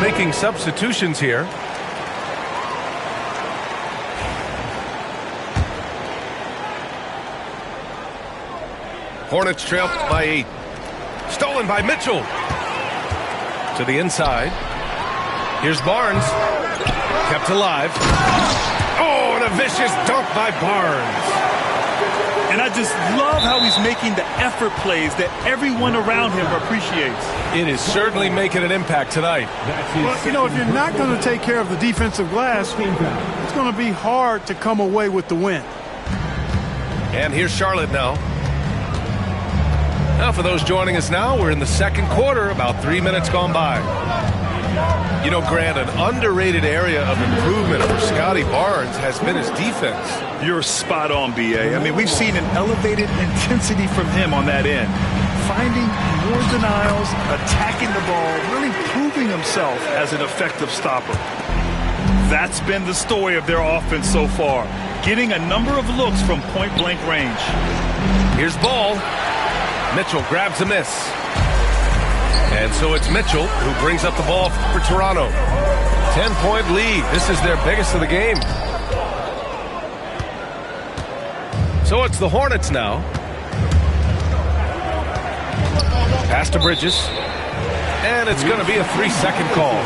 making substitutions here. Hornets trail by 8. Stolen by Mitchell. To the inside. Here's Barnes. Kept alive. Oh, and a vicious dunk by Barnes. And I just love how he's making the effort plays that everyone around him appreciates. It is certainly making an impact tonight. Well, you know, if you're not going to take care of the defensive glass, it's going to be hard to come away with the win. And here's Charlotte now. Now, for those joining us now, we're in the second quarter, about 3 minutes gone by. You know, Grant, an underrated area of improvement for Scotty Barnes has been his defense. You're spot on, B.A. I mean, we've seen an elevated intensity from him on that end. Finding more denials, attacking the ball, really proving himself as an effective stopper. That's been the story of their offense so far. Getting a number of looks from point-blank range. Here's Ball. Mitchell grabs a miss. And so it's Mitchell who brings up the ball for Toronto. 10-point lead. This is their biggest of the game. So it's the Hornets now. Pass to Bridges. And it's going to be a 3-second call.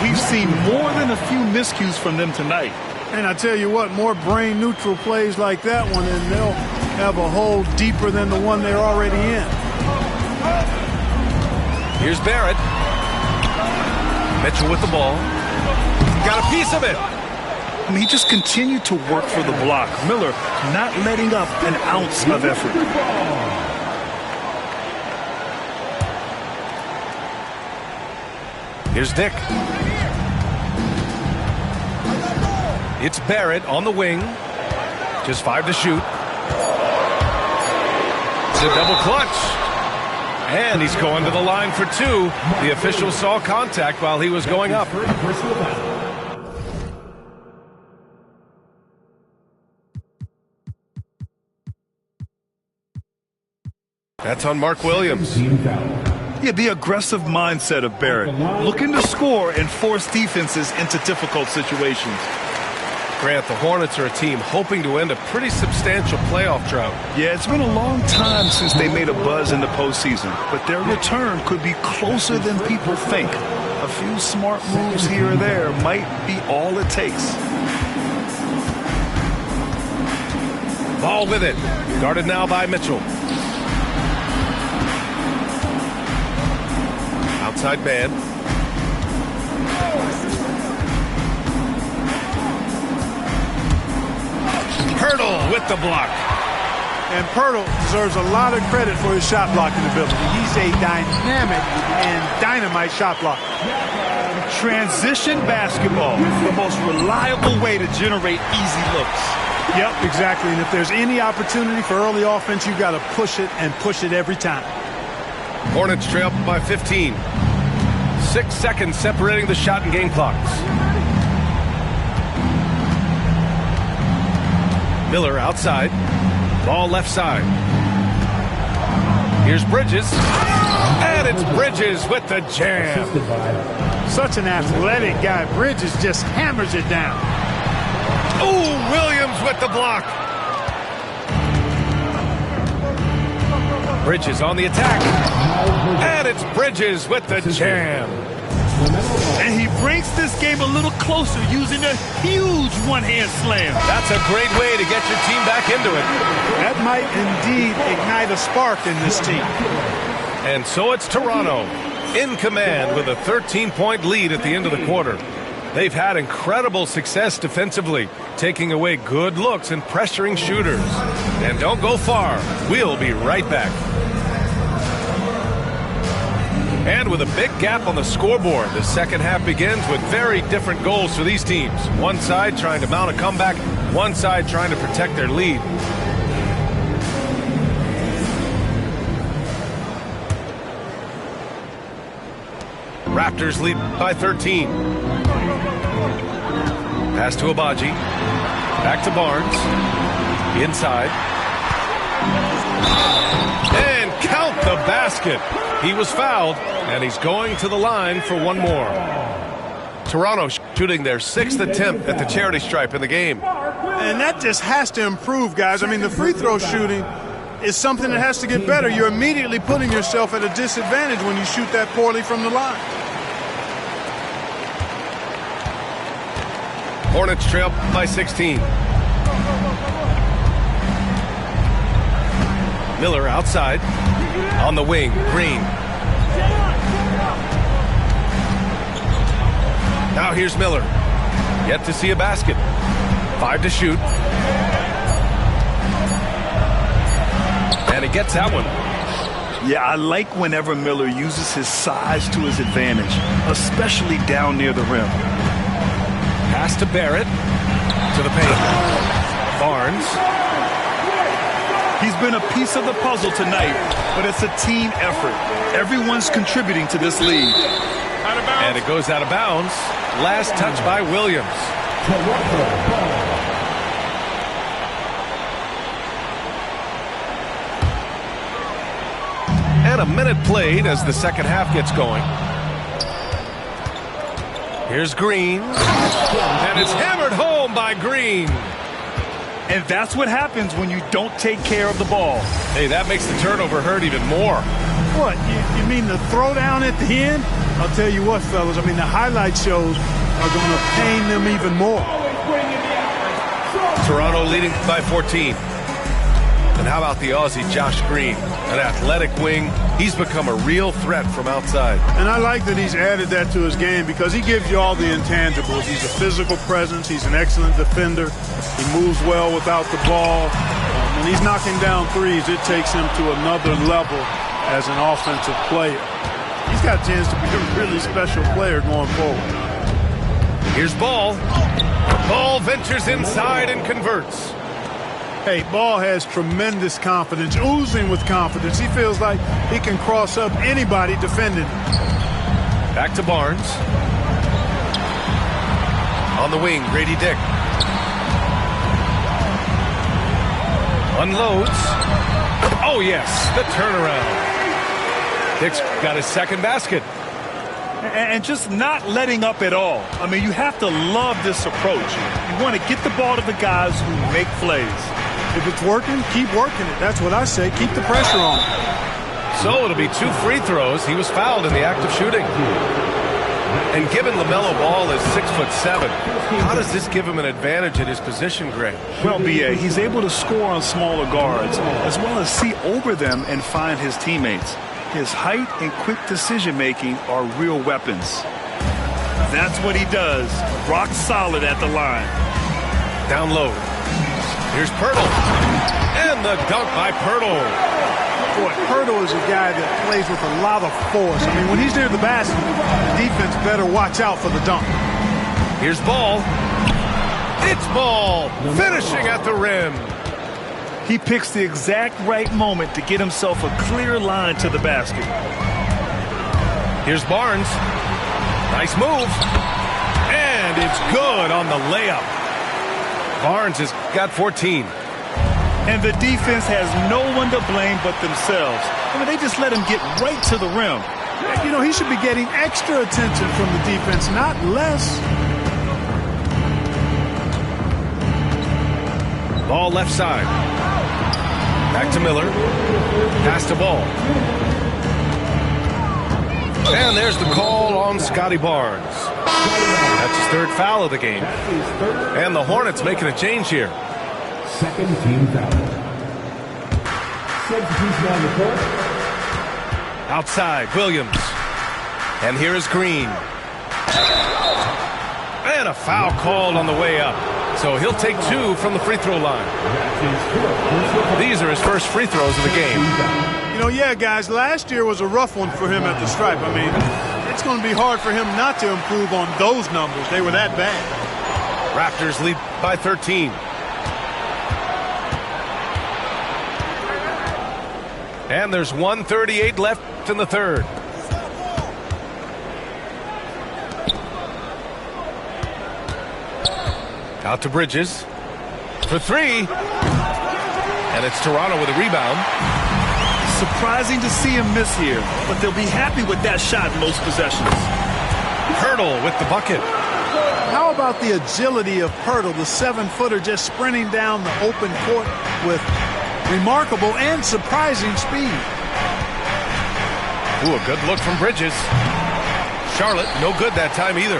We've seen more than a few miscues from them tonight. And I tell you what, more brain-neutral plays like that one, and they'll have a hole deeper than the one they're already in. Here's Barrett. Mitchell with the ball. Got a piece of it. I mean, he just continued to work for the block. Miller not letting up an ounce of effort. Here's Dick. It's Barrett on the wing. Just 5 to shoot. It's a double clutch. And he's going to the line for 2. The official saw contact while he was going up. That's on Mark Williams. Yeah, the aggressive mindset of Barrett. Looking to score and force defenses into difficult situations. Grant, the Hornets are a team hoping to end a pretty substantial playoff drought. Yeah, it's been a long time since they made a buzz in the postseason, but their return could be closer than people think. A few smart moves here or there might be all it takes. Ball with it. Guarded now by Mitchell. Outside man. Pirtle with the block. And Pirtle deserves a lot of credit for his shot blocking ability. He's a dynamic and dynamite shot blocker. Transition basketball, the most reliable way to generate easy looks. Yep, exactly. And if there's any opportunity for early offense, you've got to push it and push it every time. Hornets trail by 15. 6 seconds separating the shot and game clocks. Miller outside. Ball left side. Here's Bridges. And it's Bridges with the jam. Such an athletic guy. Bridges just hammers it down. Ooh, Williams with the block. Bridges on the attack. And it's Bridges with the jam. And he brings this game a little closer using a huge one-hand slam. That's a great way to get your team back into it. That might indeed ignite a spark in this team. And so it's Toronto in command with a 13-point lead at the end of the quarter. They've had incredible success defensively, taking away good looks and pressuring shooters. And don't go far. We'll be right back. And with a big gap on the scoreboard, the second half begins with very different goals for these teams. One side trying to mount a comeback, one side trying to protect their lead. Raptors lead by 13. Pass to Abaji. Back to Barnes. Inside. And count the basket. He was fouled, and he's going to the line for one more. Toronto shooting their 6th attempt at the charity stripe in the game. And that just has to improve, guys. I mean, the free throw shooting is something that has to get better. You're immediately putting yourself at a disadvantage when you shoot that poorly from the line. Hornets trail by 16. Miller outside. On the wing, Green. Now here's Miller. Yet to see a basket. 5 to shoot. And he gets that one. Yeah, I like whenever Miller uses his size to his advantage, especially down near the rim. Pass to Barrett. To the paint. Barnes. He's been a piece of the puzzle tonight, but it's a team effort. Everyone's contributing to this lead. And it goes out of bounds. Last touch by Williams. And a minute played as the second half gets going. Here's Green. And it's hammered home by Green. And that's what happens when you don't take care of the ball. Hey, that makes the turnover hurt even more. What, you mean the throwdown at the end? I'll tell you what, fellas, I mean, the highlight shows are going to pain them even more. Toronto leading by 14. And how about the Aussie Josh Green? An athletic wing. He's become a real threat from outside. And I like that he's added that to his game because he gives you all the intangibles. He's a physical presence. He's an excellent defender. He moves well without the ball. When he's knocking down threes, it takes him to another level as an offensive player. He's got a chance to be a really special player going forward. Here's Ball. Ball ventures inside and converts. Hey, Ball has tremendous confidence, oozing with confidence. He feels like he can cross up anybody defending him. Back to Barnes. On the wing, Grady Dick. Unloads. Oh, yes, the turnaround. Dick's got his second basket. And just not letting up at all. I mean, you have to love this approach. You want to get the ball to the guys who make plays. If it's working, keep working it. That's what I say. Keep the pressure on. So it'll be 2 free throws. He was fouled in the act of shooting. And given LaMelo Ball is 6'7", how does this give him an advantage at his position, Greg? Well, B.A., he's able to score on smaller guards as well as see over them and find his teammates. His height and quick decision-making are real weapons. That's what he does. Rock solid at the line. Down low. Here's Pirtle. And the dunk by Pirtle. Boy, Pirtle is a guy that plays with a lot of force. I mean, when he's near the basket, the defense better watch out for the dunk. Here's Ball. It's Ball. Finishing at the rim. He picks the exact right moment to get himself a clear line to the basket. Here's Barnes. Nice move. And it's good on the layup. Barnes has got 14. And the defense has no one to blame but themselves. I mean, they just let him get right to the rim. You know, he should be getting extra attention from the defense, not less. Ball left side. Back to Miller. Pass to Ball. And there's the call on Scotty Barnes. That's his 3rd foul of the game. And the Hornets making a change here. Second team foul. Substitution on the court. Outside, Williams. And here is Green. And a foul called on the way up. So he'll take 2 from the free throw line. These are his first free throws of the game. You know, yeah, guys, last year was a rough one for him at the stripe. I mean, it's going to be hard for him not to improve on those numbers. They were that bad. Raptors lead by 13. And there's 1:38 left in the third. Out to Bridges for 3. And it's Toronto with a rebound. Surprising to see him miss here, but they'll be happy with that shot in most possessions. Hurdle with the bucket. How about the agility of Hurdle, the 7-footer just sprinting down the open court with remarkable and surprising speed. Ooh, a good look from Bridges. Charlotte, no good that time either.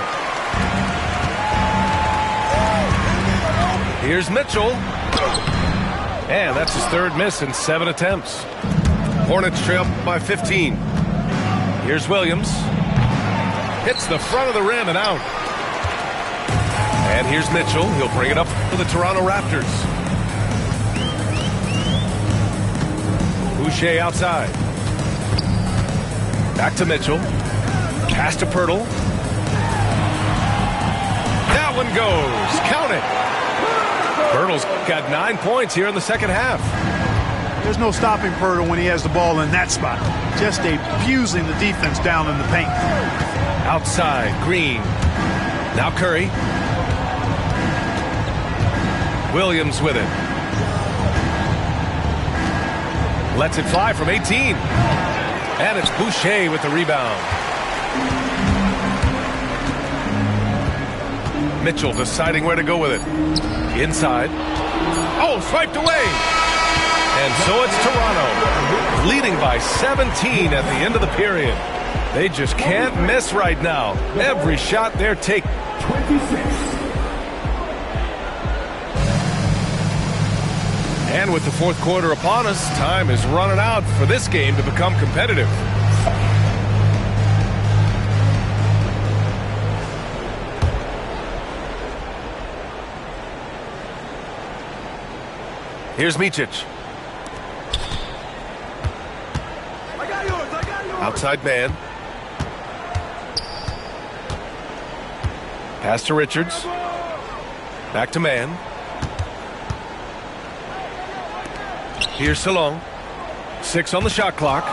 Here's Mitchell. And that's his third miss in 7 attempts. Hornets trail by 15. Here's Williams. Hits the front of the rim and out. And here's Mitchell. He'll bring it up for the Toronto Raptors. Boucher outside. Back to Mitchell. Pass to Pirtle. That one goes. Count it. Pirtle's got 9 points here in the second half. There's no stopping Pirtle when he has the ball in that spot. Just abusing the defense down in the paint. Outside, Green. Now Curry. Williams with it. Lets it fly from 18. And it's Boucher with the rebound. Mitchell deciding where to go with it. Inside. Oh, swiped away. And so it's Toronto, leading by 17 at the end of the period. They just can't miss right now. Every shot they're taking. 26. And with the fourth quarter upon us, time is running out for this game to become competitive. Here's Micic. Outside man. Pass to Richards. Back to man. Here's Salon. 6 on the shot clock.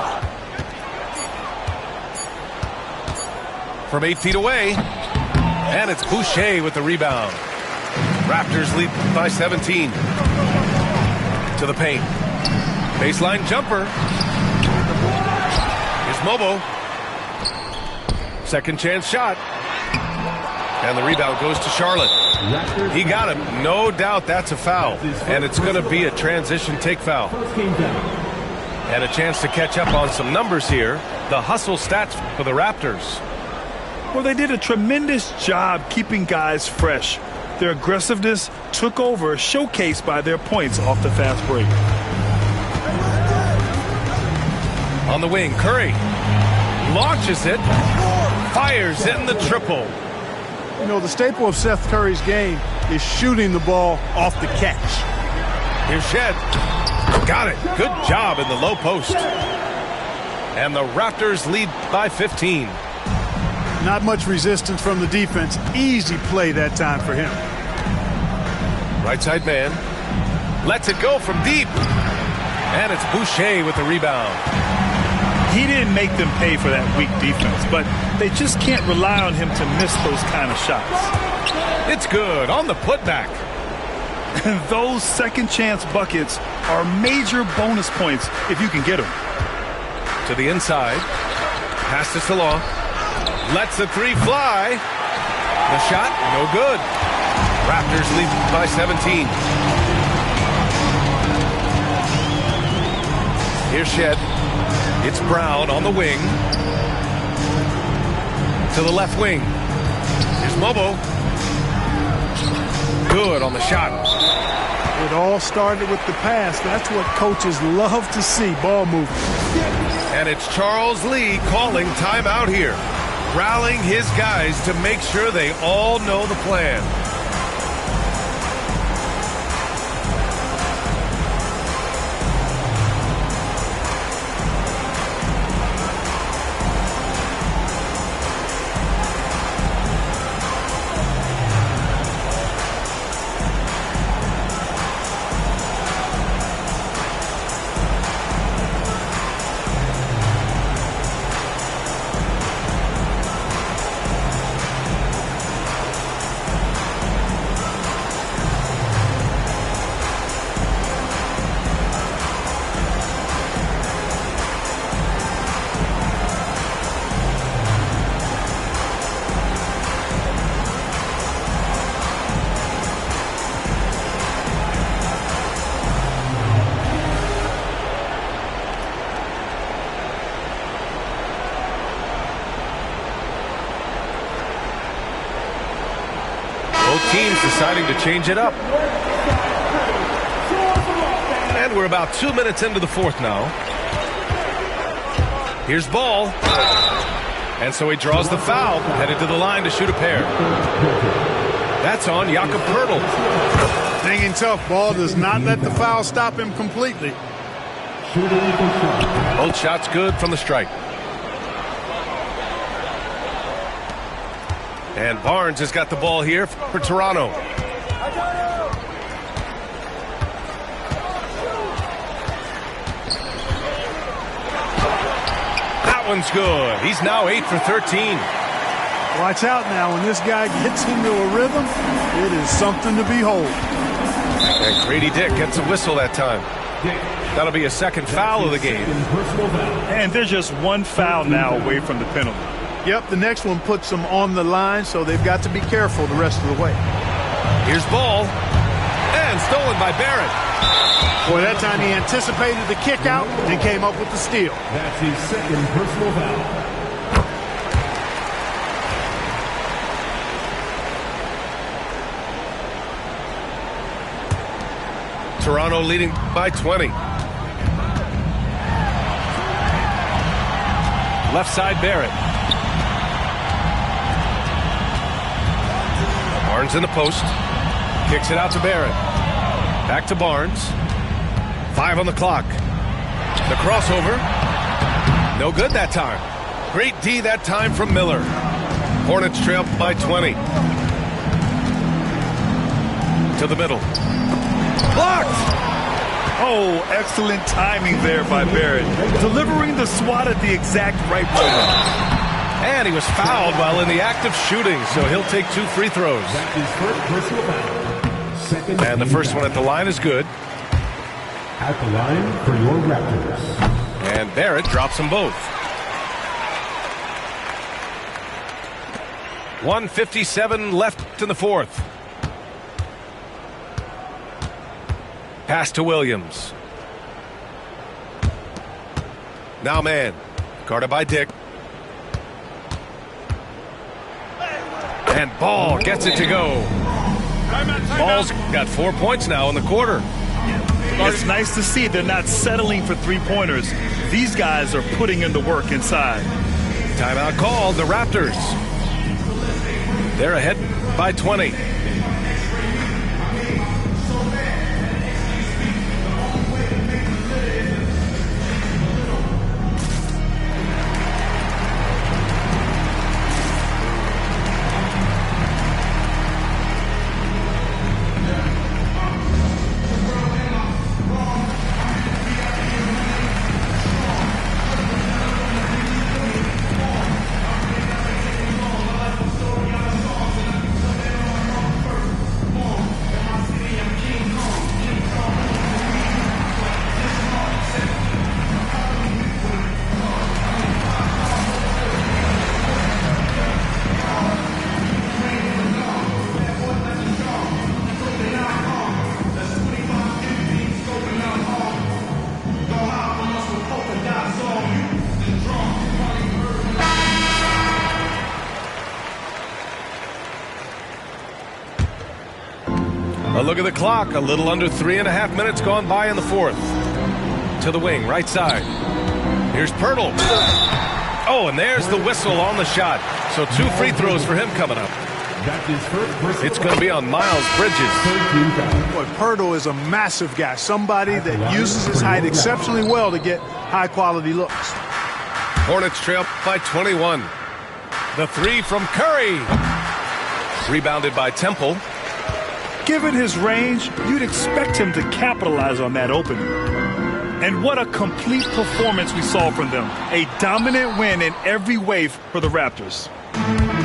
From 8 feet away. And it's Boucher with the rebound. Raptors lead by 17. To the paint. Baseline jumper. Here's Mobo. Second chance shot. And the rebound goes to Charlotte. He got it. No doubt that's a foul. And it's going to be a transition take foul. And a chance to catch up on some numbers here. The hustle stats for the Raptors. Well, they did a tremendous job keeping guys fresh. Their aggressiveness took over, showcased by their points off the fast break. On the wing, Curry launches it, fires in the triple. You know, the staple of Seth Curry's game is shooting the ball off the catch. Here's Shed. Got it. Good job in the low post. And the Raptors lead by 15. Not much resistance from the defense. Easy play that time for him. Right side man. Lets it go from deep. And it's Boucher with the rebound. He didn't make them pay for that weak defense, but they just can't rely on him to miss those kind of shots. It's good on the putback. And those second chance buckets are major bonus points if you can get them. To the inside. Pass to Salon. Lets the three fly. The shot, no good. Raptors lead by 17. Here's Shed. It's Brown on the wing. To the left wing. Here's Mobo. Good on the shot. It all started with the pass. That's what coaches love to see, ball movement. And it's Charles Lee calling timeout here. Rallying his guys to make sure they all know the plan. teams deciding to change it up. And we're about 2 minutes into the fourth now. Here's ball. And so he draws the foul, headed to the line to shoot a pair. That's on Jakob Poeltl. Hanging tough. Ball does not let the foul stop him completely. Both shots good from the strike. And Barnes has got the ball here for Toronto. That one's good. He's now 8 for 13. Watch out now. When this guy gets into a rhythm, it is something to behold. And Grady Dick gets a whistle that time. That'll be a second foul of the game. And there's just one foul now away from the penalty. Yep, the next one puts them on the line, so they've got to be careful the rest of the way. Here's ball. And stolen by Barrett. Boy, that time he anticipated the kick out and came up with the steal. That's his second personal foul. Toronto leading by 20. Left side, Barrett. Barnes in the post. Kicks it out to Barrett. Back to Barnes. 5 on the clock. The crossover. No good that time. Great D that time from Miller. Hornets trail by 20. To the middle. Blocked! Oh, excellent timing there by Barrett. Delivering the swat at the exact right moment. And he was fouled while in the act of shooting, so he'll take 2 free throws. That's his first personal foul. And the first one at the line is good. At the line for your Raptors. And Barrett drops them both. 1:57 left in the fourth. Pass to Williams. Now man. Guarded by Dick. And Ball gets it to go. Ball's got 4 points now in the quarter. It's nice to see they're not settling for three-pointers. These guys are putting in the work inside. Timeout called, the Raptors. They're ahead by 20. A look at the clock. A little under 3.5 minutes gone by in the fourth. To the wing, right side. Here's Poeltl. Oh, and there's the whistle on the shot. So 2 free throws for him coming up. It's going to be on Miles Bridges. Boy, Poeltl is a massive guy. Somebody that uses his height exceptionally well to get high-quality looks. Hornets trail by 21. The 3 from Curry. Rebounded by Temple. Given his range, you'd expect him to capitalize on that opening. And what a complete performance we saw from them. A dominant win in every way for the Raptors.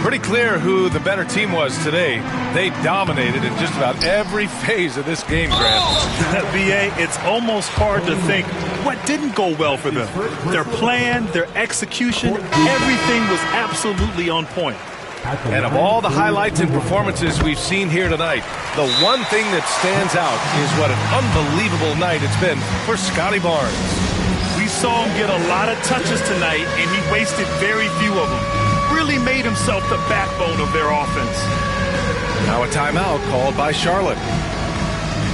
Pretty clear who the better team was today. They dominated in just about every phase of this game, Grant. B.A., it's almost hard to think what didn't go well for them. Their plan, their execution, everything was absolutely on point. And of all the highlights and performances we've seen here tonight, the one thing that stands out is what an unbelievable night it's been for Scotty Barnes. We saw him get a lot of touches tonight, and he wasted very few of them. Really made himself the backbone of their offense. Now a timeout called by Charlotte.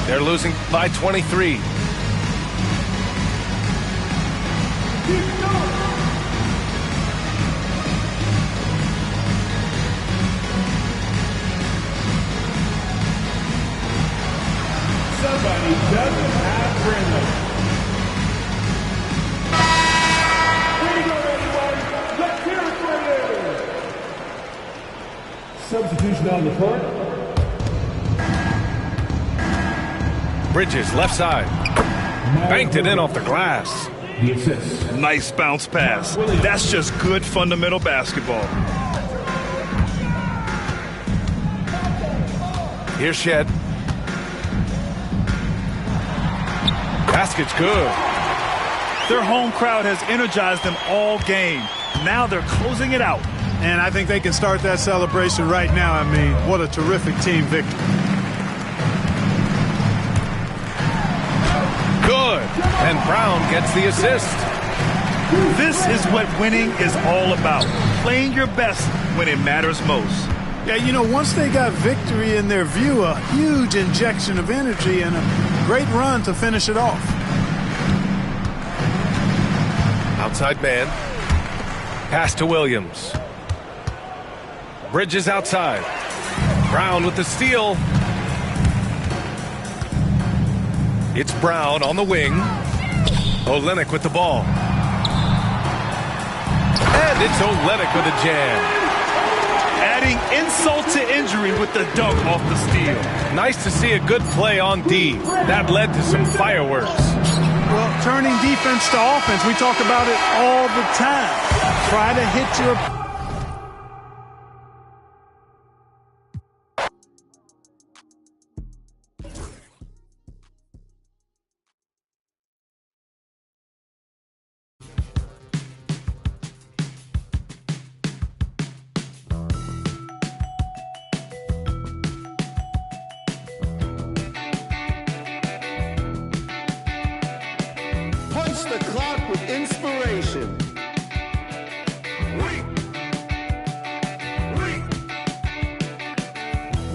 They're losing by 23. Somebody doesn't have Brandon. Here we go, everyone. Let's hear it for you. Substitution on the court. Bridges, left side. Banked it in off the glass. The assist. Nice bounce pass. That's just good fundamental basketball. Here's Shed. Basket's good. Their home crowd has energized them all game. Now they're closing it out. And I think they can start that celebration right now. I mean, what a terrific team victory. Good. And Brown gets the assist. This is what winning is all about. Playing your best when it matters most. Yeah, you know, once they got victory in their view, a huge injection of energy and a great run to finish it off. Outside man. Pass to Williams. Bridges outside. Brown with the steal. It's Brown on the wing. Olynyk with the ball. And it's Olynyk with a jam. Adding insult to injury with the dunk off the steal. Nice to see a good play on D. That led to some fireworks. Well, turning defense to offense, we talk about it all the time. Try to hit your... Punch the clock with inspiration.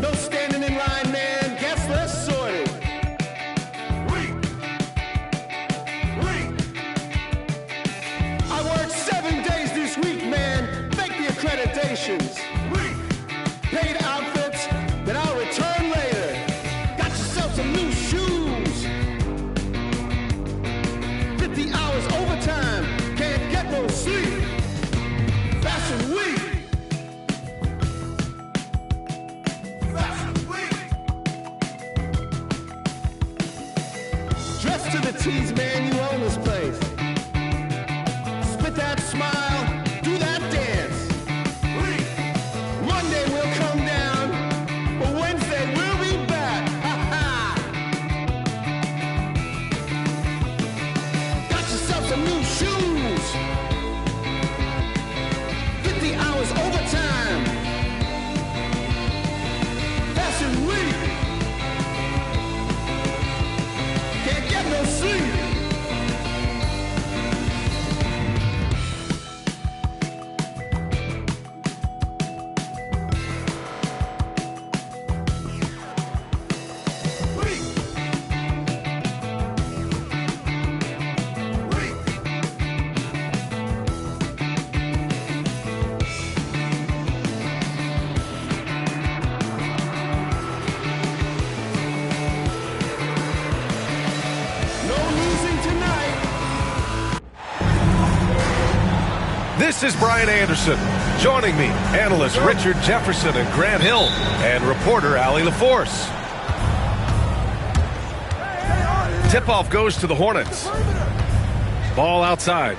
No standing in line, man. Guess less sorted. I worked 7 days this week, man. Fake the accreditations. Paid outfits that I'll return later. Got yourself some new shoes. 50 hours overtime, can't get no sleep. Fashion week. Fashion week. Dress to the tees, man, you own this place. Spit that smile, do that dance. Monday we'll come down, but Wednesday we'll be back. Ha ha. Got yourself some new shoes. 50 hours overtime. Fashion week. Can't get no sleep. No losing tonight. This is Brian Anderson. Joining me, analysts Richard Jefferson and Grant Hill, and reporter Allie LaForce. Tip-off goes to the Hornets. Ball outside.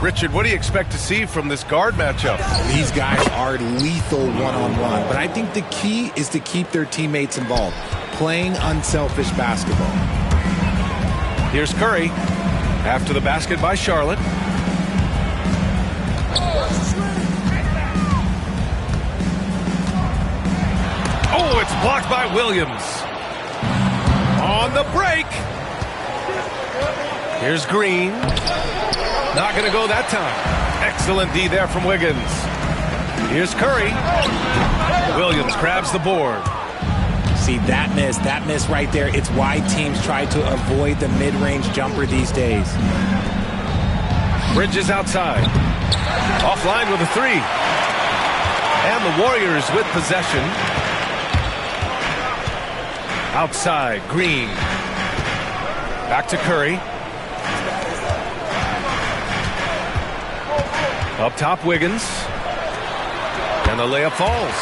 Richard, what do you expect to see from this guard matchup? These guys are lethal one-on-one, but I think the key is to keep their teammates involved, playing unselfish basketball. Here's Curry. After the basket by Charlotte. Oh, it's blocked by Williams. On the break. Here's Green. Not going to go that time. Excellent D there from Wiggins. Here's Curry. Williams grabs the board. See, that miss right there. It's why teams try to avoid the mid-range jumper these days. Bridges outside. Offline with a three. And the Warriors with possession. Outside, Green. Back to Curry. Up top, Wiggins. And the layup falls.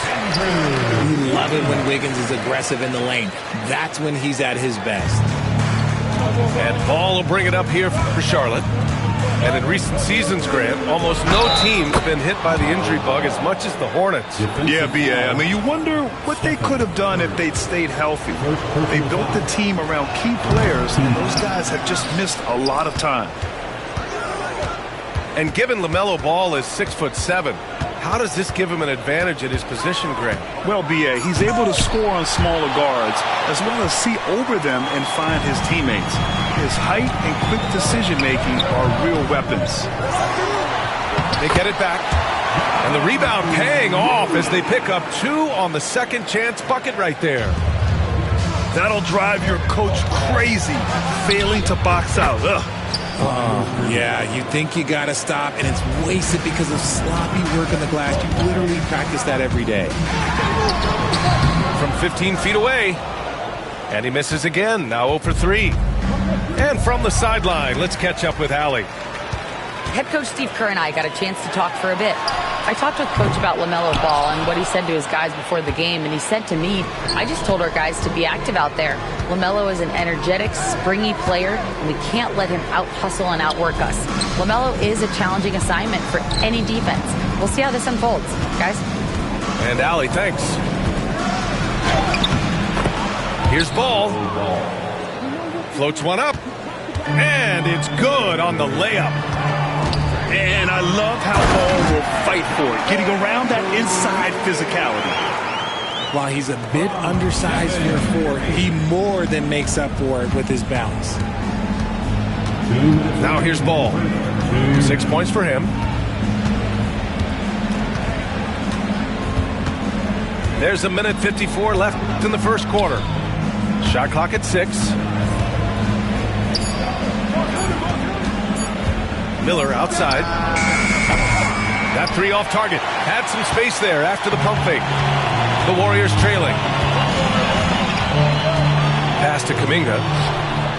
We love it when Wiggins is aggressive in the lane. That's when he's at his best. And Ball will bring it up here for Charlotte. And in recent seasons, Grant, almost no team's been hit by the injury bug as much as the Hornets. Yeah, B.A. I mean, you wonder what they could have done if they'd stayed healthy. They built the team around key players, and those guys have just missed a lot of time. And given LaMelo Ball is 6'7", how does this give him an advantage at his position, Grant? Well, B.A., he's able to score on smaller guards, as well as see over them and find his teammates. His height and quick decision-making are real weapons. They get it back. And the rebound paying off as they pick up 2 on the second chance bucket right there. That'll drive your coach crazy, failing to box out. Yeah, you think you got to stop, and it's wasted because of sloppy work on the glass. You literally practice that every day. From 15 feet away. And he misses again, now 0 for 3. And from the sideline, let's catch up with Allie. Head coach Steve Kerr and I got a chance to talk for a bit. I talked with Coach about LaMelo Ball and what he said to his guys before the game, and he said to me, I just told our guys to be active out there. LaMelo is an energetic, springy player, and we can't let him out-hustle and outwork us. LaMelo is a challenging assignment for any defense. We'll see how this unfolds, guys. And Allie, thanks. Here's Ball. Floats one up. And it's good on the layup. And I love how Ball will fight for it, getting around that inside physicality. While he's a bit undersized for a 4, he more than makes up for it with his bounce. Now here's Ball. 6 points for him. There's a minute 54 left in the first quarter. Shot clock at 6. Miller outside. That 3 off target. Had some space there after the pump fake. The Warriors trailing. Pass to Kuminga.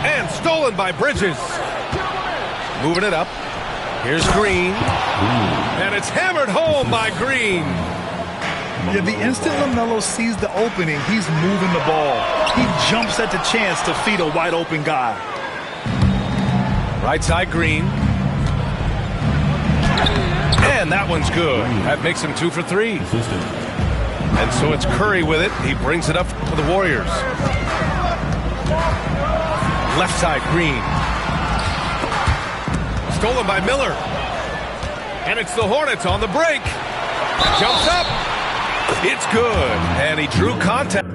And stolen by Bridges. Moving it up. Here's Green. And it's hammered home by Green. Yeah, the instant LaMelo sees the opening, he's moving the ball. He jumps at the chance to feed a wide open guy. Right side Green. And that one's good. That makes him 2 for 3. And so it's Curry with it. He brings it up for the Warriors. Left side Green. Stolen by Miller. And it's the Hornets on the break. Jumps up. It's good. And he drew contact.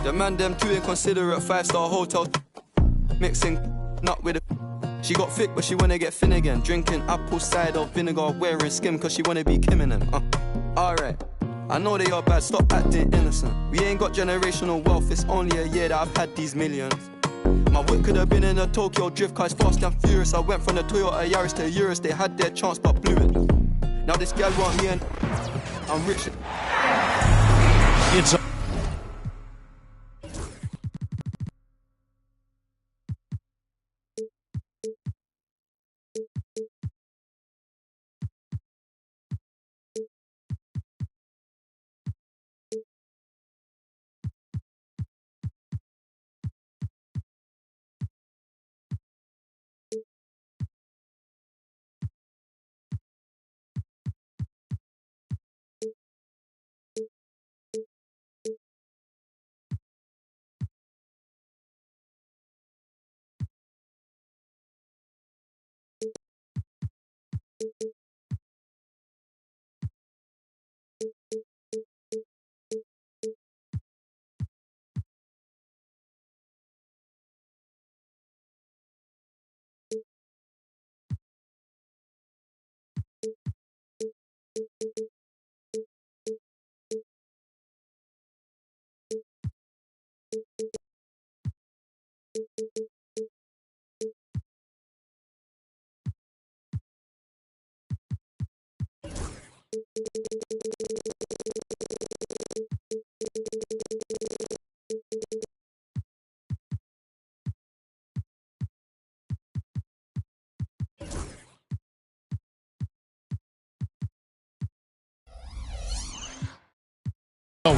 The man them too inconsiderate, 5-star hotel mixing not with a. She got thick but she wanna get thin again. Drinking apple cider vinegar, wearing skim cause she wanna be Kim in them. Alright, I know they are bad, stop acting innocent. We ain't got generational wealth, it's only a year that I've had these millions. My whip could have been in a Tokyo drift car, it's fast and furious. I went from the Toyota Yaris to Urus, they had their chance but blew it. Now this girl want me and I'm rich. It's a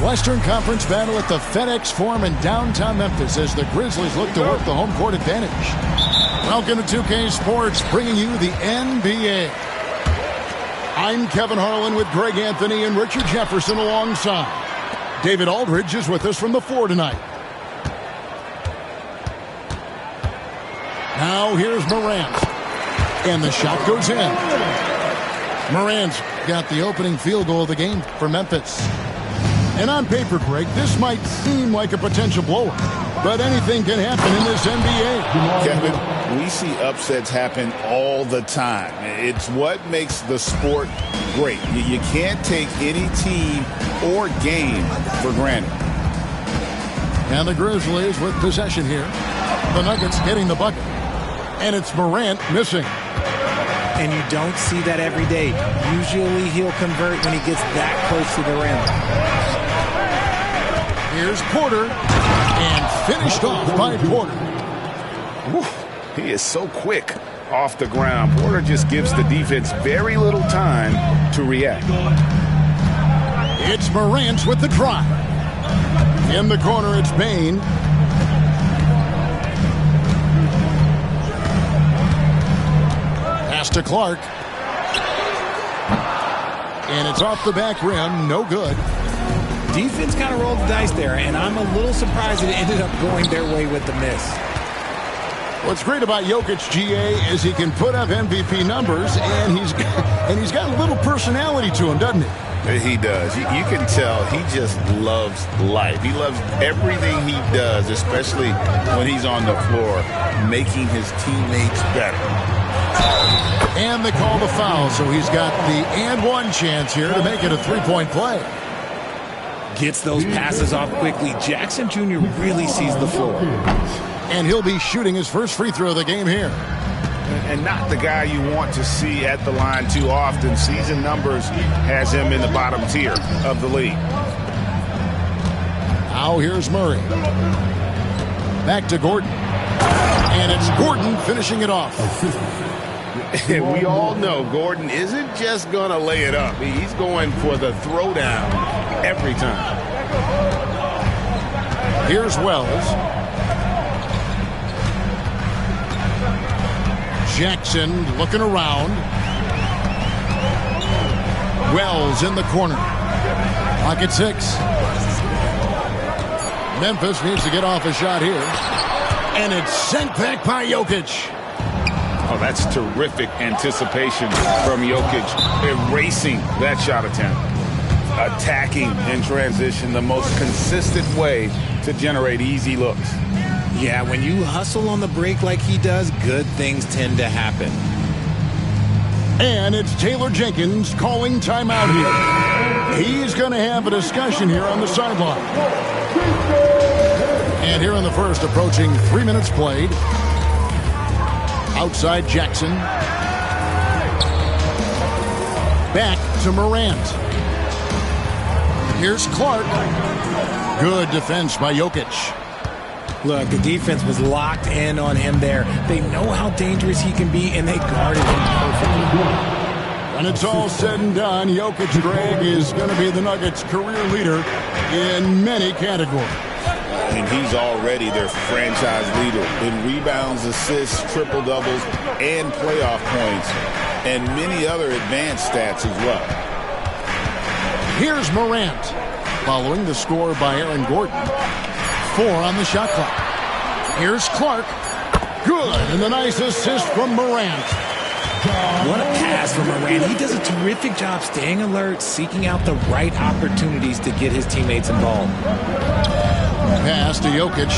Western Conference battle at the FedEx Forum in downtown Memphis as the Grizzlies look to work the home court advantage. Welcome to 2K Sports, bringing you the NBA. I'm Kevin Harlan with Greg Anthony and Richard Jefferson alongside. David Aldridge is with us from the floor tonight. Now here's Morant. And the shot goes in. Morant's got the opening field goal of the game for Memphis. And on paper, Greg, this might seem like a potential blowout, but anything can happen in this NBA. Kevin, we see upsets happen all the time. It's what makes the sport great. You can't take any team or game for granted. And the Grizzlies with possession here. The Nuggets getting the bucket. And it's Morant missing. And you don't see that every day. Usually he'll convert when he gets that close to the rim. Here's Porter, and finished off by Porter. Woo, he is so quick off the ground. Porter just gives the defense very little time to react. It's Morant with the drive. In the corner, it's Bane. Pass to Clark. And it's off the back rim, no good. Defense kind of rolled the dice there, and I'm a little surprised it ended up going their way with the miss. What's great about Jokic, GA, is he can put up MVP numbers, and he's got a little personality to him, doesn't he? He does. You can tell he just loves life. He loves everything he does, especially when he's on the floor, making his teammates better. And they call the foul, so he's got the and one chance here to make it a three-point play. Gets those passes off quickly. Jackson Jr. really sees the floor. And he'll be shooting his first free throw of the game here. And not the guy you want to see at the line too often. Season numbers has him in the bottom tier of the league. Now here's Murray. Back to Gordon. And it's Gordon finishing it off. We all know Gordon isn't just going to lay it up. He's going for the throwdown every time. Here's Wells. Jackson looking around. Wells in the corner. Pocket 6. Memphis needs to get off a shot here. And it's sent back by Jokic. Oh, that's terrific anticipation from Jokic, erasing that shot attempt. Attacking in transition, the most consistent way to generate easy looks. Yeah, when you hustle on the break like he does, good things tend to happen. And it's Taylor Jenkins calling timeout here. He's going to have a discussion here on the sideline. And here in the first, approaching 3 minutes played. Outside Jackson. Back to Morant. Here's Clark. Good defense by Jokic. Look, the defense was locked in on him there. They know how dangerous he can be, and they guarded him perfectly. When it's all said and done, Jokic, Greg, is going to be the Nuggets' career leader in many categories. And he's already their franchise leader in rebounds, assists, triple-doubles, and playoff points, and many other advanced stats as well. Here's Morant, following the score by Aaron Gordon. 4 on the shot clock. Here's Clark. Good, and the nice assist from Morant. What a pass from Morant. He does a terrific job staying alert, seeking out the right opportunities to get his teammates involved. Pass to Jokic.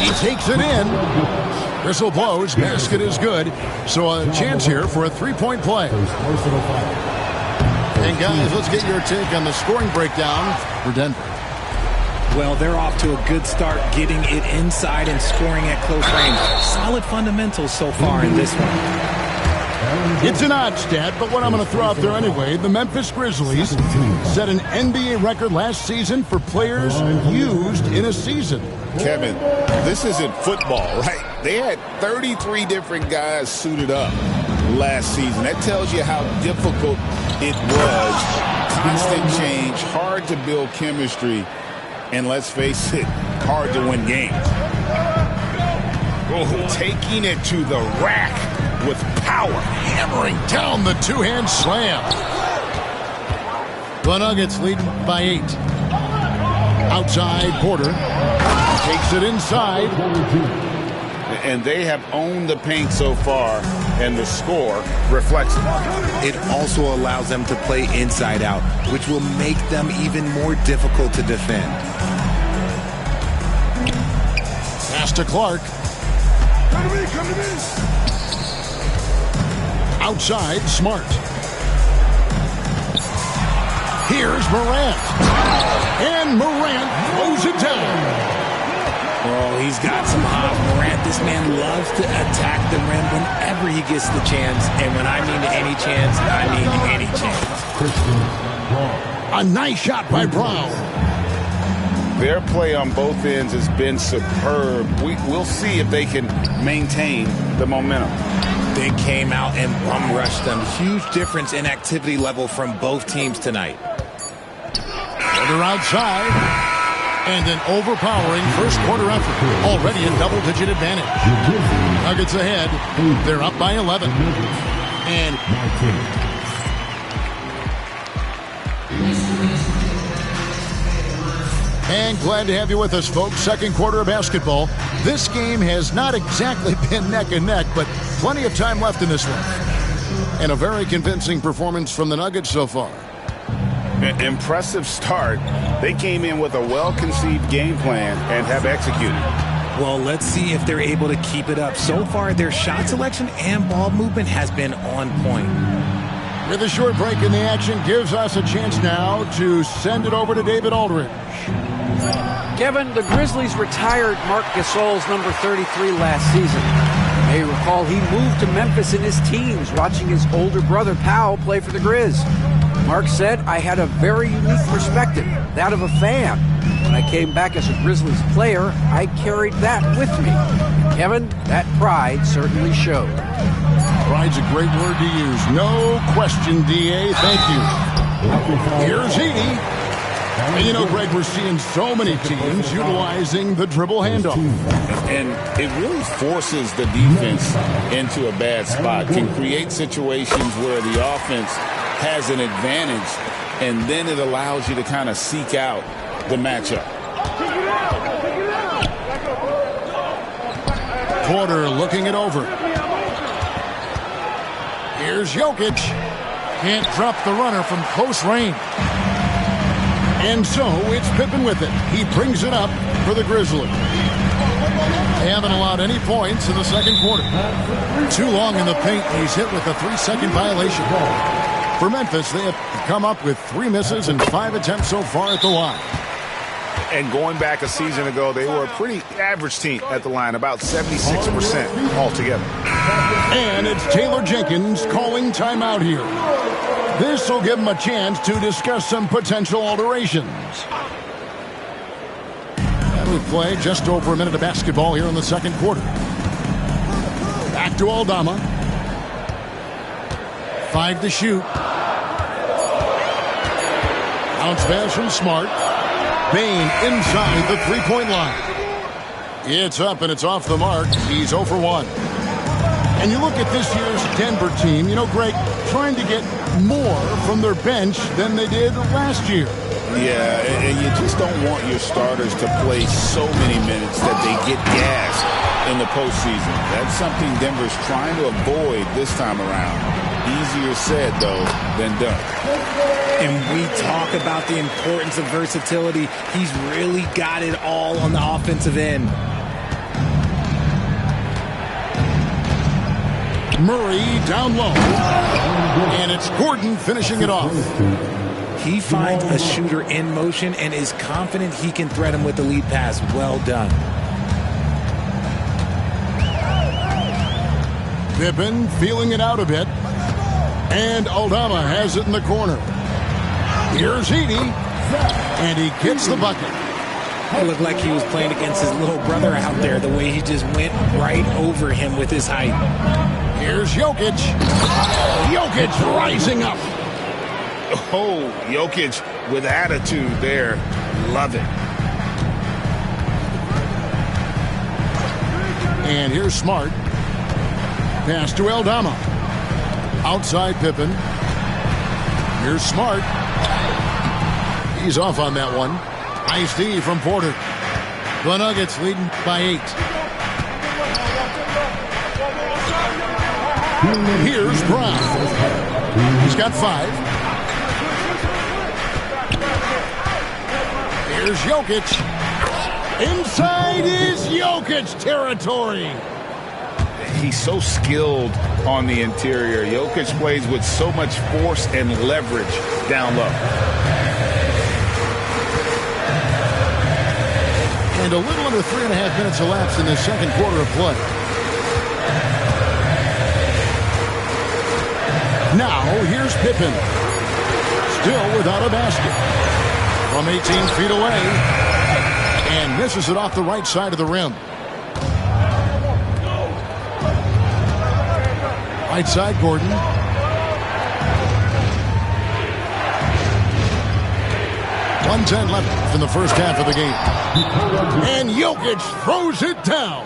He takes it in. Whistle blows. Basket is good. So a chance here for a three-point play. And guys, let's get your take on the scoring breakdown for Denver. Well, they're off to a good start getting it inside and scoring at close range. Solid fundamentals so far in this one. It's an odd stat, but what I'm going to throw out there anyway, the Memphis Grizzlies set an NBA record last season for players used in a season. Kevin, this isn't football, right? They had 33 different guys suited up last season. That tells you how difficult it was. Constant change, hard to build chemistry, and let's face it, hard to win games. Oh, taking it to the rack with power. Hammering down the two-hand slam. The Nuggets lead by 8. Outside, Porter takes it inside. And they have owned the paint so far, and the score reflects it. It also allows them to play inside out, which will make them even more difficult to defend. Pass to Clark. Come to me. Outside, Smart. Here's Morant. And Morant throws it down. Oh, he's got some hot. Morant, this man loves to attack the rim whenever he gets the chance. And when I mean any chance, I mean any chance. A nice shot by Brown. Their play on both ends has been superb. We'll see if they can maintain the momentum. They came out and bum rushed them. Huge difference in activity level from both teams tonight. Porter outside. And an overpowering first quarter effort. Already a double-digit advantage. Nuggets ahead. They're up by 11. And glad to have you with us, folks. Second quarter of basketball. This game has not exactly been neck and neck, but plenty of time left in this one. And a very convincing performance from the Nuggets so far. Impressive start. They came in with a well-conceived game plan and have executed. Well, let's see if they're able to keep it up. So far, their shot selection and ball movement has been on point. With a short break in the action, gives us a chance now to send it over to David Aldridge. Kevin, the Grizzlies retired Marc Gasol's number 33 last season. You may recall he moved to Memphis in his teens, watching his older brother Powell play for the Grizz. Mark said, I had a very unique perspective, that of a fan. When I came back as a Grizzlies player, I carried that with me. And Kevin, that pride certainly showed. Pride's a great word to use. No question, D.A. Thank you. Here's Heaney. And you know, Greg, we're seeing so many teams utilizing the dribble handoff. And it really forces the defense into a bad spot. Can create situations where the offense has an advantage, and then it allows you to kind of seek out the matchup. Porter looking it over. Here's Jokic. Can't drop the runner from close range. And so it's Pippen with it. He brings it up for the Grizzlies. They haven't allowed any points in the second quarter. Too long in the paint. He's hit with a 3-second violation. For Memphis, they have come up with 3 misses and 5 attempts so far at the line. And going back a season ago, they were a pretty average team at the line, about 76% altogether. And it's Taylor Jenkins calling timeout here. This will give him a chance to discuss some potential alterations. And we play just over a minute of basketball here in the second quarter. Back to Aldama. 5 to shoot. Bounce pass from Smart. Bain inside the three-point line. It's up and it's off the mark. He's 0 for 1. And you look at this year's Denver team, you know, Greg, trying to get more from their bench than they did last year. Yeah, and you just don't want your starters to play so many minutes that they get gassed in the postseason. That's something Denver's trying to avoid this time around. Easier said, though, than done. And we talk about the importance of versatility. He's really got it all on the offensive end. Murray down low. And it's Gordon finishing it off. He finds a shooter in motion and is confident he can thread him with the lead pass. Well done. Pippen feeling it out a bit. And Aldama has it in the corner. Here's Edey. And he gets the bucket. It looked like he was playing against his little brother out there, the way he just went right over him with his height. Here's Jokic. Jokic rising up. Oh, Jokic with attitude there. Love it. And here's Smart. Pass to Aldama. Outside Pippen. Here's Smart. He's off on that one. Nice D from Porter. The Nuggets leading by 8. Here's Brown. He's got 5. Here's Jokic. Inside is Jokic territory. He's so skilled on the interior. Jokic plays with so much force and leverage down low. And a little under 3.5 minutes elapsed in the second quarter of play. Now, here's Pippen. Still without a basket. From 18 feet away. And misses it off the right side of the rim. Right side, Gordon. .110 left in the first half of the game. And Jokic throws it down.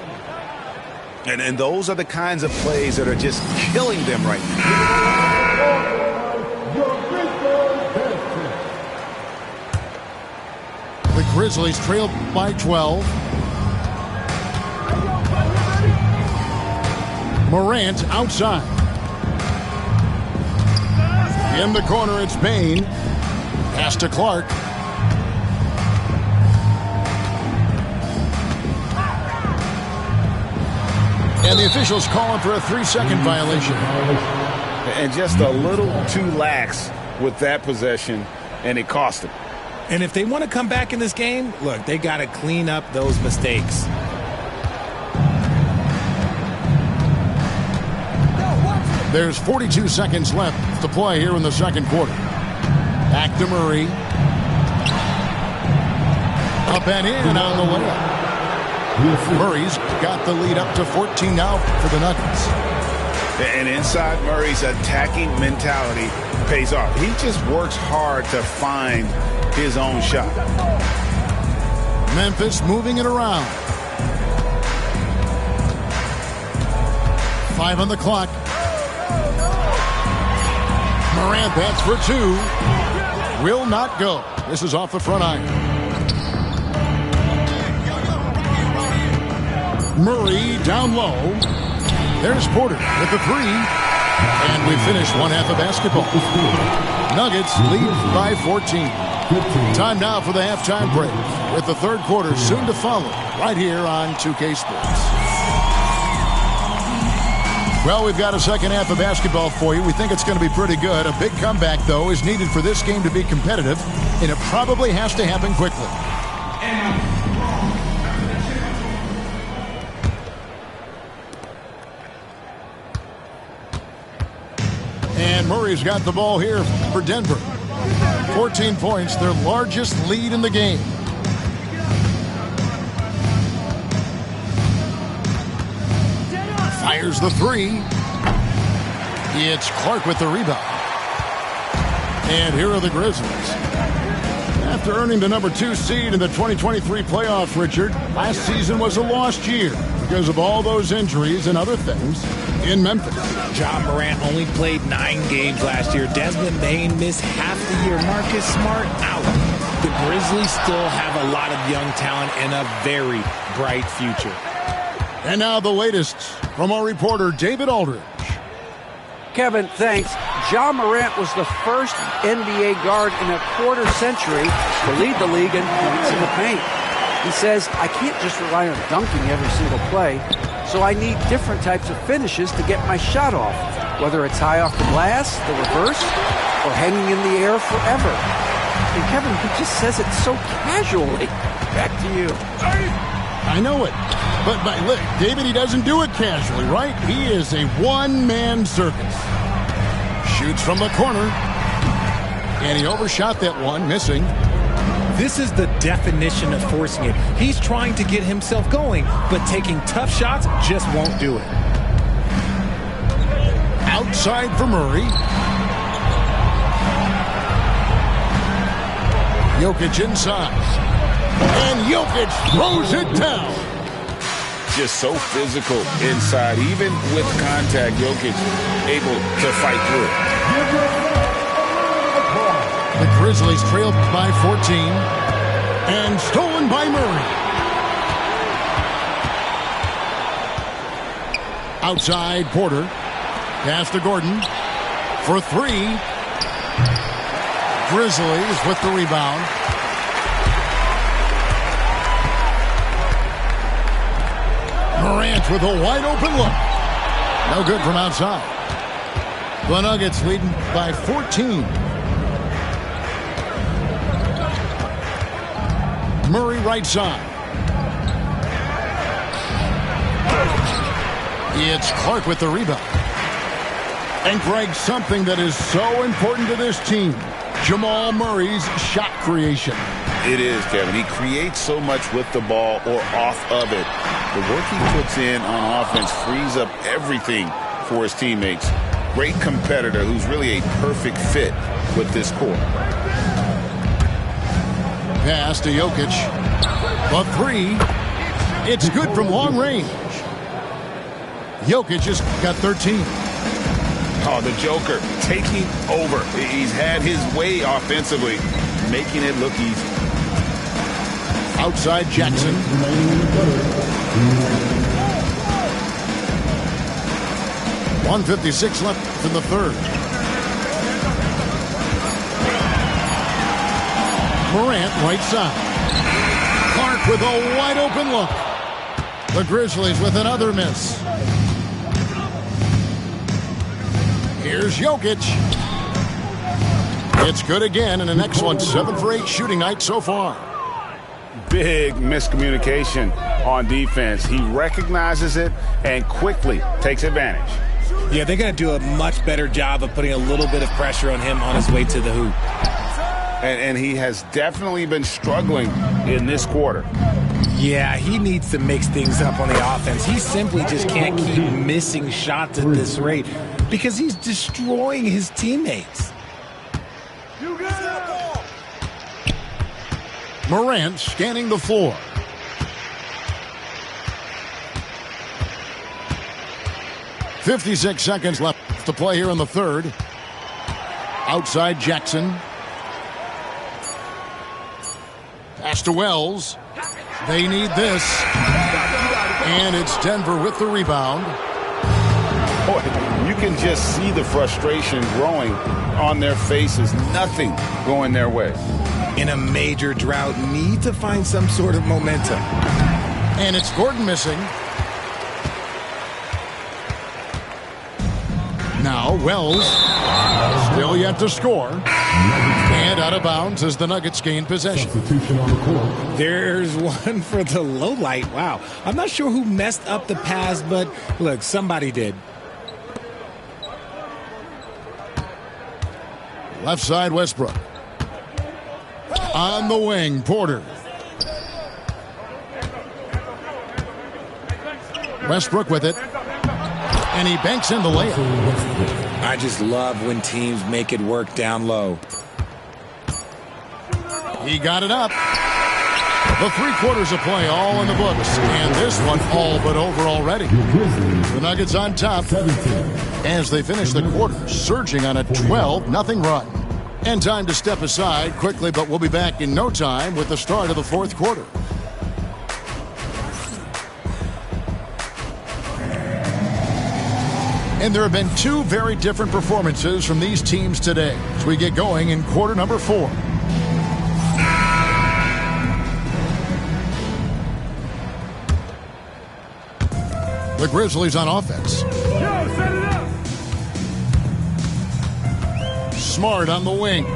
And those are the kinds of plays that are just killing them right now. The Grizzlies trail by 12. Morant outside. In the corner, it's Bain. Pass to Clark. And the officials calling for a 3-second violation. And just a little too lax with that possession, and it cost them. And if they want to come back in this game, look, they got to clean up those mistakes. There's 42 seconds left to play here in the second quarter. Back to Murray. Up and in on the layup. Murray's got the lead up to 14 now for the Nuggets. And inside Murray's attacking mentality pays off. He just works hard to find his own shot. Memphis moving it around. 5 on the clock. Morant bats for 2. Will not go. This is off the front iron. Murray down low. There's Porter with the 3. And we finish one half of basketball. Nuggets lead by 14. Time now for the halftime break, with the third quarter soon to follow, right here on 2K Sports. Well, we've got a second half of basketball for you. We think it's going to be pretty good. A big comeback, though, is needed for this game to be competitive, and it probably has to happen quickly. And Murray's got the ball here for Denver. 14 points, their largest lead in the game. Fires the three. It's Clark with the rebound. And here are the Grizzlies. After earning the number 2 seed in the 2023 playoffs, Richard, last season was a lost year because of all those injuries and other things in Memphis. Ja Morant only played 9 games last year. Desmond Bane missed half the year. Marcus Smart out. The Grizzlies still have a lot of young talent and a very bright future. And now the latest from our reporter, David Aldridge. Kevin, thanks. Ja Morant was the first NBA guard in a quarter century to lead the league in points in the paint. He says, I can't just rely on dunking every single play, so I need different types of finishes to get my shot off, whether it's high off the glass, the reverse, or hanging in the air forever. And Kevin, he just says it so casually. Back to you. I know it. But look, David, he doesn't do it casually, right? He is a one-man circus. Shoots from the corner. And he overshot that one, missing. This is the definition of forcing it. He's trying to get himself going, but taking tough shots just won't do it. Outside for Murray. Jokic inside. And Jokic throws it down. Just so physical inside. Even with contact, Jokic able to fight through it. The Grizzlies trailed by 14 and stolen by Murray. Outside, Porter. Pass to Gordon for 3. Grizzlies with the rebound. Morant with a wide-open look. No good from outside. The Nuggets leading by 14. Murray right side. It's Clark with the rebound. And Greg, something that is so important to this team, Jamal Murray's shot creation. It is, Kevin. He creates so much with the ball or off of it. The work he puts in on offense frees up everything for his teammates. Great competitor who's really a perfect fit with this core. Pass to Jokic. The 3. It's good from long range. Jokic just got 13. Oh, the Joker taking over. He's had his way offensively, making it look easy. Outside Jackson. .156 left in the third. Morant right side. Clark with a wide open look. The Grizzlies with another miss. Here's Jokic. It's good again, and an excellent 7 for 8 shooting night so far. Big miscommunication on defense. He recognizes it and quickly takes advantage. Yeah, they're going to do a much better job of putting a little bit of pressure on him on his way to the hoop. And he has definitely been struggling in this quarter. Yeah, he needs to mix things up on the offense. He simply just can't keep missing shots at this rate because he's destroying his teammates. Morant scanning the floor. .56 seconds left to play here in the third. Outside Jackson. Pass to Wells. They need this. And it's Denver with the rebound. Boy, you can just see the frustration growing on their faces. Nothing going their way. in a major drought need to find some sort of momentum. And it's Gordon missing. Now Wells still yet to score. And out of bounds as the Nuggets gain possession. There's one for the low light. Wow. I'm not sure who messed up the pass, but look, somebody did. Left side, Westbrook. On the wing, Porter. Westbrook with it. And he banks in the layup. I just love when teams make it work down low. He got it up. The 3 quarters of play all in the books. And this one all but over already. The Nuggets on top as they finish the quarter, surging on a 12-0 run. And time to step aside quickly, but we'll be back in no time with the start of the 4th quarter. And there have been 2 very different performances from these teams today as we get going in quarter number 4. The Grizzlies on offense. Smart on the wing. His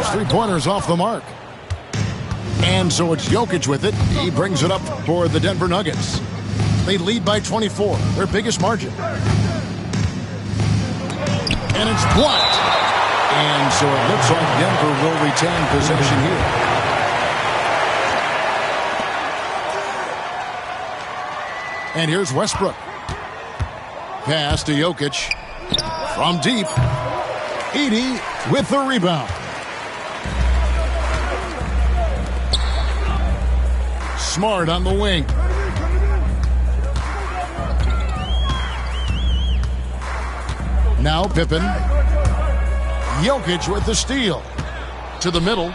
3-pointers off the mark. And so it's Jokic with it. He brings it up for the Denver Nuggets. They lead by 24, their biggest margin. And it's blocked. And so it looks like Denver will retain possession here. And here's Westbrook. Pass to Jokic. From deep. Edey with the rebound. Smart on the wing. Now Pippen. Jokic with the steal. To the middle.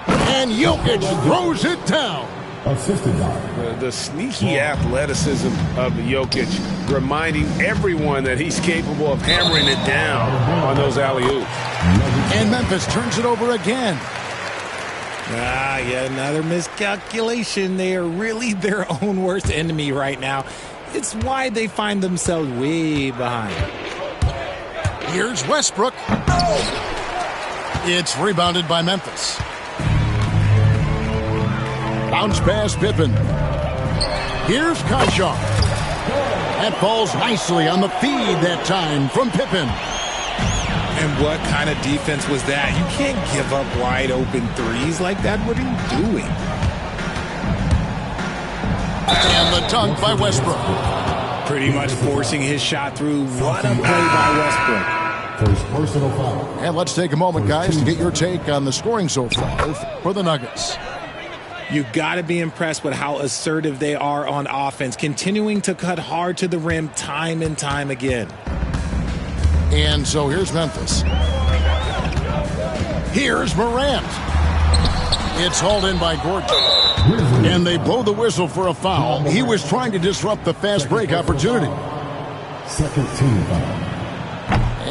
And Jokic throws it down. The sneaky athleticism of Jokic, reminding everyone that he's capable of hammering it down on those alley-oops. And Memphis turns it over again. Yeah, another miscalculation. They are really their own worst enemy right now. It's why they find themselves way behind. Here's Westbrook. It's rebounded by Memphis. Bounce pass Pippen. Here's Kajak. That falls nicely on the feed that time from Pippen. And what kind of defense was that? You can't give up wide open threes like that. What are you doing? And the dunk by Westbrook. Pretty much forcing his shot through. What a play by Westbrook. First personal foul. And let's take a moment, guys, to get your take on the scoring so far for the Nuggets. You got to be impressed with how assertive they are on offense, continuing to cut hard to the rim time and time again. And so here's Memphis. Here's Morant. It's hauled in by Gordon. And they blow the whistle for a foul. He was trying to disrupt the fast break opportunity. Second team foul.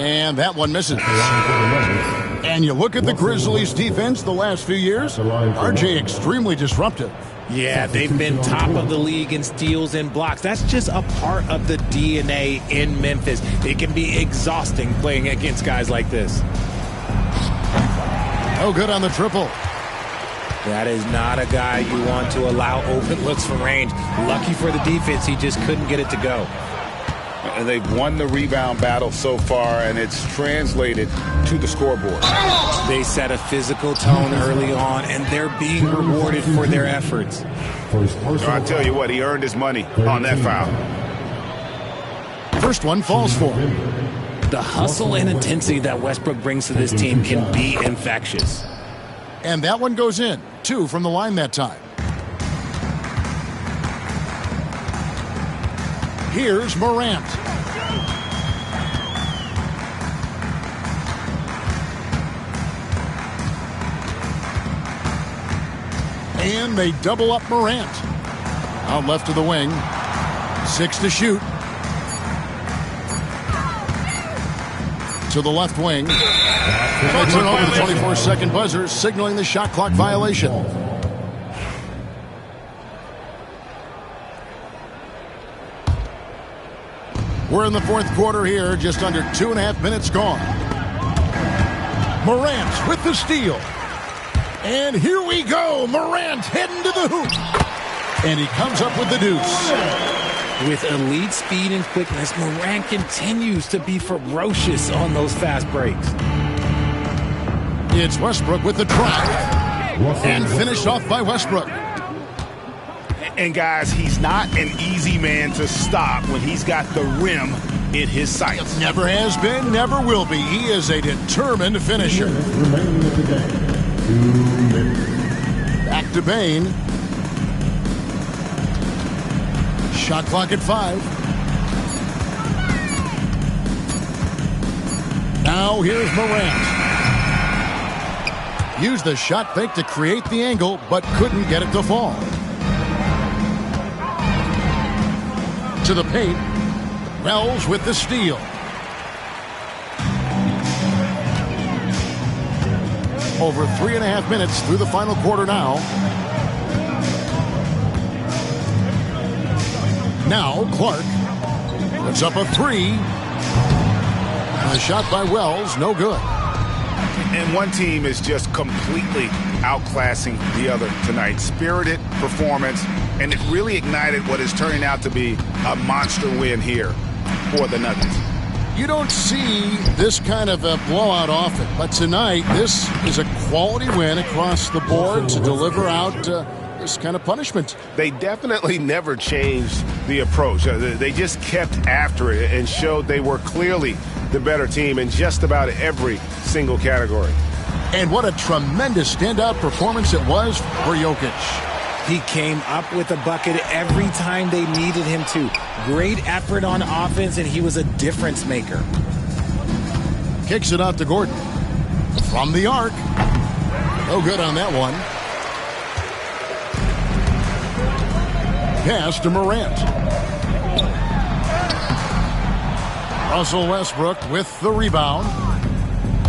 And that one misses. And you look at the Grizzlies' defense the last few years, RJ extremely disruptive. Yeah, they've been top of the league in steals and blocks. That's just a part of the DNA in Memphis. It can be exhausting playing against guys like this. No good on the triple. That is not a guy you want to allow open looks from range. Lucky for the defense, he just couldn't get it to go. And they've won the rebound battle so far, and it's translated to the scoreboard. They set a physical tone early on, and they're being rewarded for their efforts. I tell you what, he earned his money on that foul. First one falls for him. The hustle and intensity that Westbrook brings to this team can be infectious. And that one goes in. 2 from the line that time. Here's Morant. And they double up Morant. Out left to the wing. 6 to shoot. To the left wing. They turn over the 24-second buzzer, signaling the shot clock violation. We're in the fourth quarter here, just under 2.5 minutes gone. Morant with the steal. And here we go. Morant heading to the hoop. And he comes up with the deuce. With elite speed and quickness, Morant continues to be ferocious on those fast breaks. It's Westbrook with the drive. And finished off by Westbrook. And guys, he's not an easy man to stop when he's got the rim in his sights. Never has been, never will be. He is a determined finisher. Back to Bain. Shot clock at 5. Now here's Morant. Used the shot fake to create the angle, but couldn't get it to fall. To the paint. Wells with the steal. Over 3.5 minutes through the final quarter now. Now Clark puts up a 3. The shot by Wells, no good. And one team is just completely outclassing the other tonight. Spirited performance, and it really ignited what is turning out to be a monster win here for the Nuggets. You don't see this kind of a blowout often, but tonight this is a quality win across the board to deliver out this kind of punishment. They definitely never changed the approach. They just kept after it and showed they were clearly the better team in just about every single category. And what a tremendous standout performance it was for Jokic. He came up with a bucket every time they needed him to. Great effort on offense, and he was a difference maker. Kicks it out to Gordon. From the arc. No good on that one. Pass to Morant. Russell Westbrook with the rebound.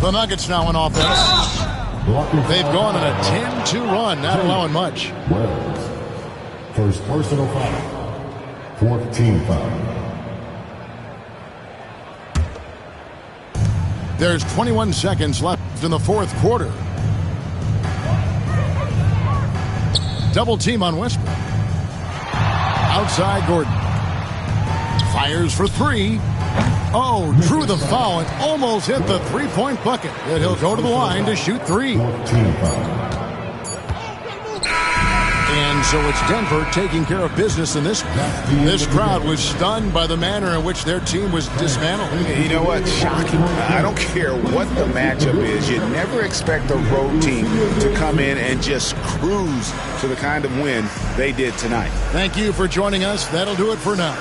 The Nuggets now on offense. They've gone on a 10-2 run, not allowing much. Wells. First personal foul. Fourth team foul. There's 21 seconds left in the fourth quarter. Double team on Westbrook. Outside Gordon. Fires for 3. Oh, drew the foul and almost hit the three-point bucket. And he'll go to the line to shoot 3. And so it's Denver taking care of business in this one. This crowd was stunned by the manner in which their team was dismantled. You know what? Shocking. I don't care what the matchup is. You never expect a road team to come in and just cruise to the kind of win they did tonight. Thank you for joining us. That'll do it for now.